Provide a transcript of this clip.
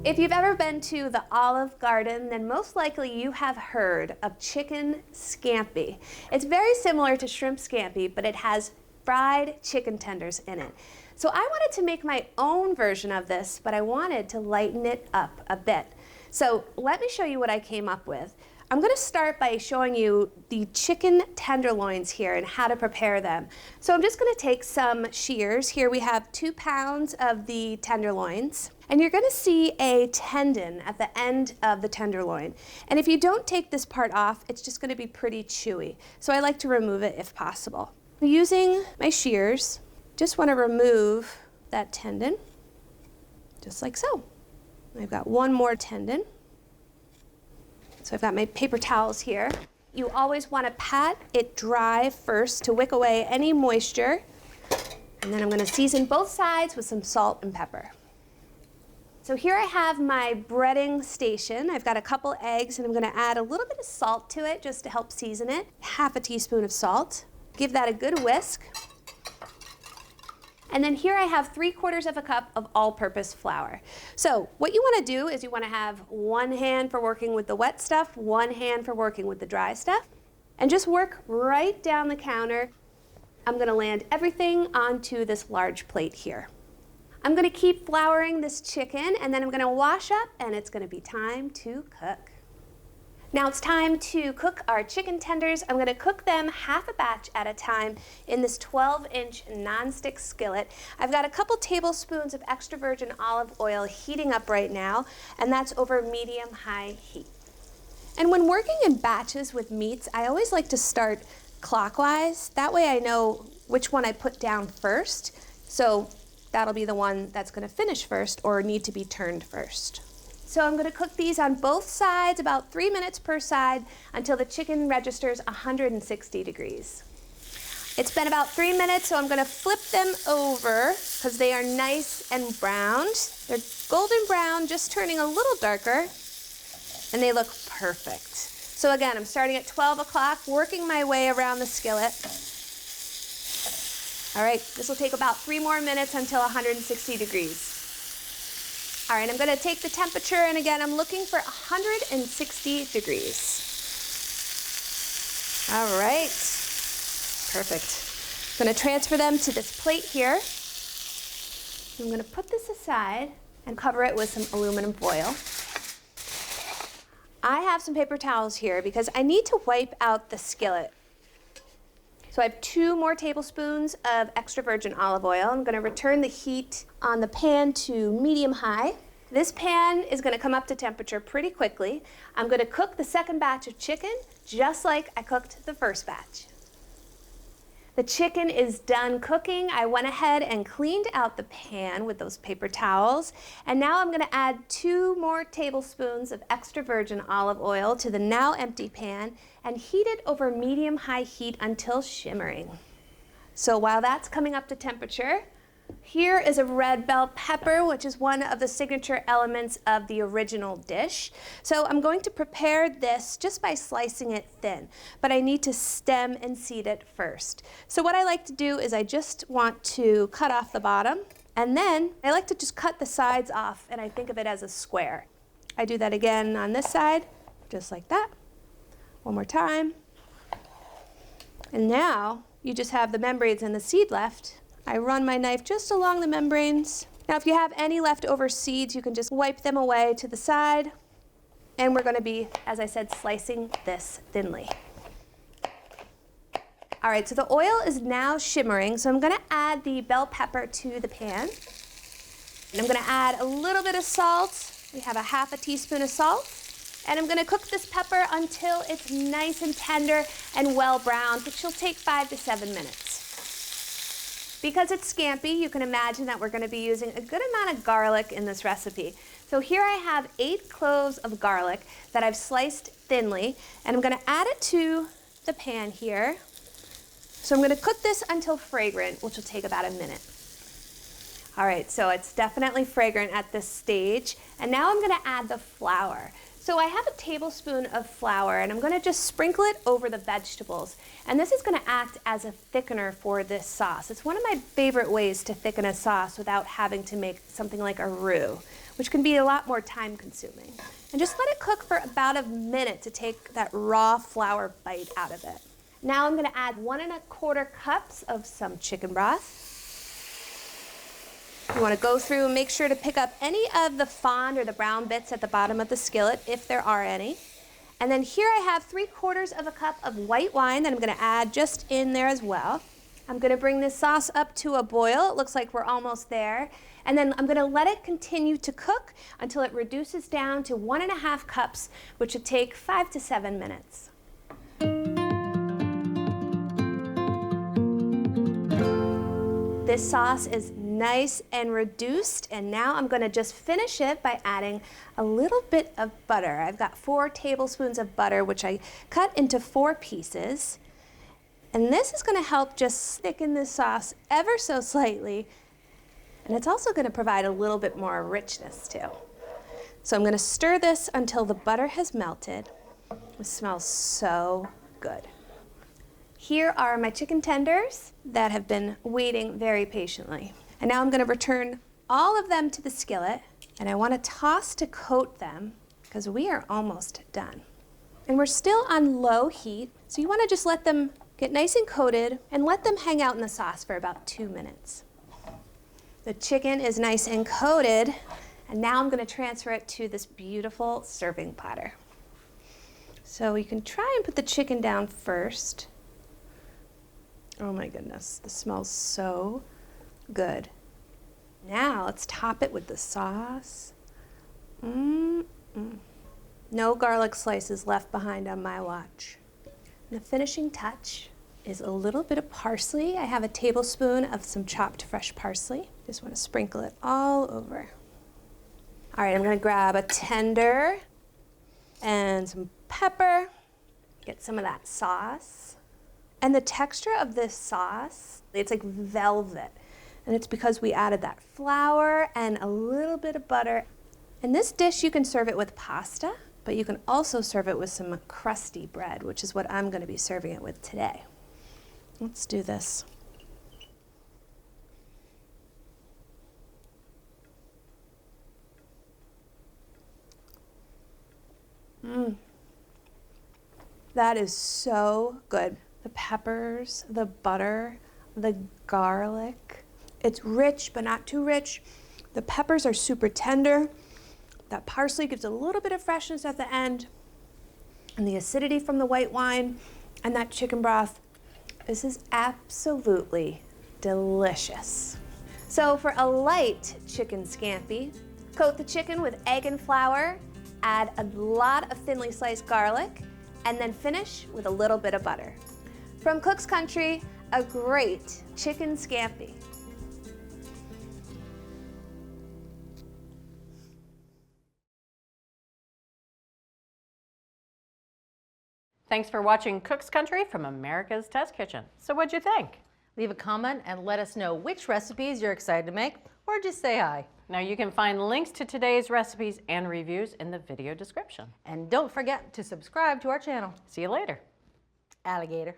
If you've ever been to the Olive Garden, then most likely you have heard of chicken scampi. It's very similar to shrimp scampi, but it has fried chicken tenders in it. So I wanted to make my own version of this, but I wanted to lighten it up a bit. So let me show you what I came up with. I'm going to start by showing you the chicken tenderloins here and how to prepare them. So I'm just going to take some shears. Here we have 2 pounds of the tenderloins. And you're going to see a tendon at the end of the tenderloin. And if you don't take this part off, it's just going to be pretty chewy. So I like to remove it if possible. Using my shears, just want to remove that tendon, just like so. I've got one more tendon. So I've got my paper towels here. You always want to pat it dry first to wick away any moisture. And then I'm going to season both sides with some salt and pepper. So here I have my breading station. I've got a couple eggs and I'm going to add a little bit of salt to it just to help season it. Half a teaspoon of salt. Give that a good whisk. And then here I have 3/4 of a cup of all-purpose flour. So what you want to do is you want to have one hand for working with the wet stuff, one hand for working with the dry stuff, and just work right down the counter. I'm going to land everything onto this large plate here. I'm going to keep flouring this chicken, and then I'm going to wash up, and it's going to be time to cook. Now it's time to cook our chicken tenders. I'm going to cook them half a batch at a time in this 12-inch nonstick skillet. I've got a couple tablespoons of extra virgin olive oil heating up right now, and that's over medium-high heat. And when working in batches with meats, I always like to start clockwise. That way I know which one I put down first. So that'll be the one that's going to finish first or need to be turned first. So I'm going to cook these on both sides, about 3 minutes per side, until the chicken registers 160 degrees. It's been about 3 minutes, so I'm going to flip them over because they are nice and browned. They're golden brown, just turning a little darker, and they look perfect. So again, I'm starting at 12 o'clock, working my way around the skillet. All right, this will take about 3 more minutes until 160 degrees. All right, I'm going to take the temperature, and again, I'm looking for 160 degrees. All right, perfect. I'm going to transfer them to this plate here. I'm going to put this aside and cover it with some aluminum foil. I have some paper towels here because I need to wipe out the skillet. So I have 2 more tablespoons of extra virgin olive oil. I'm going to return the heat on the pan to medium-high. This pan is going to come up to temperature pretty quickly. I'm going to cook the second batch of chicken just like I cooked the first batch. The chicken is done cooking. I went ahead and cleaned out the pan with those paper towels. And now I'm going to add 2 more tablespoons of extra virgin olive oil to the now empty pan and heat it over medium-high heat until shimmering. So while that's coming up to temperature, here is a red bell pepper, which is one of the signature elements of the original dish. So I'm going to prepare this just by slicing it thin, but I need to stem and seed it first. So what I like to do is I just want to cut off the bottom, and then I like to just cut the sides off, and I think of it as a square. I do that again on this side, just like that. One more time. And now you just have the membranes and the seed left. I run my knife just along the membranes. Now if you have any leftover seeds, you can just wipe them away to the side. And we're going to be, as I said, slicing this thinly. All right, so the oil is now shimmering, so I'm going to add the bell pepper to the pan. And I'm going to add a little bit of salt. We have a half a teaspoon of salt. And I'm going to cook this pepper until it's nice and tender and well browned, which will take 5 to 7 minutes. Because it's scampi, you can imagine that we're going to be using a good amount of garlic in this recipe. So here I have 8 cloves of garlic that I've sliced thinly, and I'm going to add it to the pan here. So I'm going to cook this until fragrant, which will take about a minute. All right, so it's definitely fragrant at this stage. And now I'm going to add the flour. So I have a tablespoon of flour, and I'm going to just sprinkle it over the vegetables. And this is going to act as a thickener for this sauce. It's one of my favorite ways to thicken a sauce without having to make something like a roux, which can be a lot more time consuming. And just let it cook for about a minute to take that raw flour bite out of it. Now I'm going to add 1 1/4 cups of some chicken broth. You want to go through and make sure to pick up any of the fond or the brown bits at the bottom of the skillet, if there are any. And then here I have 3/4 of a cup of white wine that I'm going to add just in there as well. I'm going to bring this sauce up to a boil. It looks like we're almost there. And then I'm going to let it continue to cook until it reduces down to 1 1/2 cups, which should take 5 to 7 minutes. This sauce is nice and reduced, and now I'm going to just finish it by adding a little bit of butter. I've got 4 tablespoons of butter, which I cut into 4 pieces. And this is going to help just thicken this sauce ever so slightly, and it's also going to provide a little bit more richness too. So I'm going to stir this until the butter has melted. It smells so good. Here are my chicken tenders that have been waiting very patiently. And now I'm going to return all of them to the skillet, and I want to toss to coat them because we are almost done. And we're still on low heat, so you want to just let them get nice and coated and let them hang out in the sauce for about 2 minutes. The chicken is nice and coated, and now I'm going to transfer it to this beautiful serving platter. So you can try and put the chicken down first. Oh my goodness, this smells so good. Now let's top it with the sauce. No garlic slices left behind on my watch. And the finishing touch is a little bit of parsley. I have a tablespoon of some chopped fresh parsley. Just want to sprinkle it all over. All right, I'm going to grab a tender and some pepper, get some of that sauce. And the texture of this sauce, it's like velvet. And it's because we added that flour and a little bit of butter. In this dish, you can serve it with pasta, but you can also serve it with some crusty bread, which is what I'm going to be serving it with today. Let's do this. That is so good. The peppers, the butter, the garlic. It's rich, but not too rich. The peppers are super tender. That parsley gives a little bit of freshness at the end. And the acidity from the white wine and that chicken broth. This is absolutely delicious. So for a light chicken scampi, coat the chicken with egg and flour, add a lot of thinly sliced garlic, and then finish with a little bit of butter. From Cook's Country, a great chicken scampi. Thanks for watching Cook's Country from America's Test Kitchen. So what'd you think? Leave a comment and let us know which recipes you're excited to make, or just say hi. Now you can find links to today's recipes and reviews in the video description. And don't forget to subscribe to our channel. See you later. Alligator.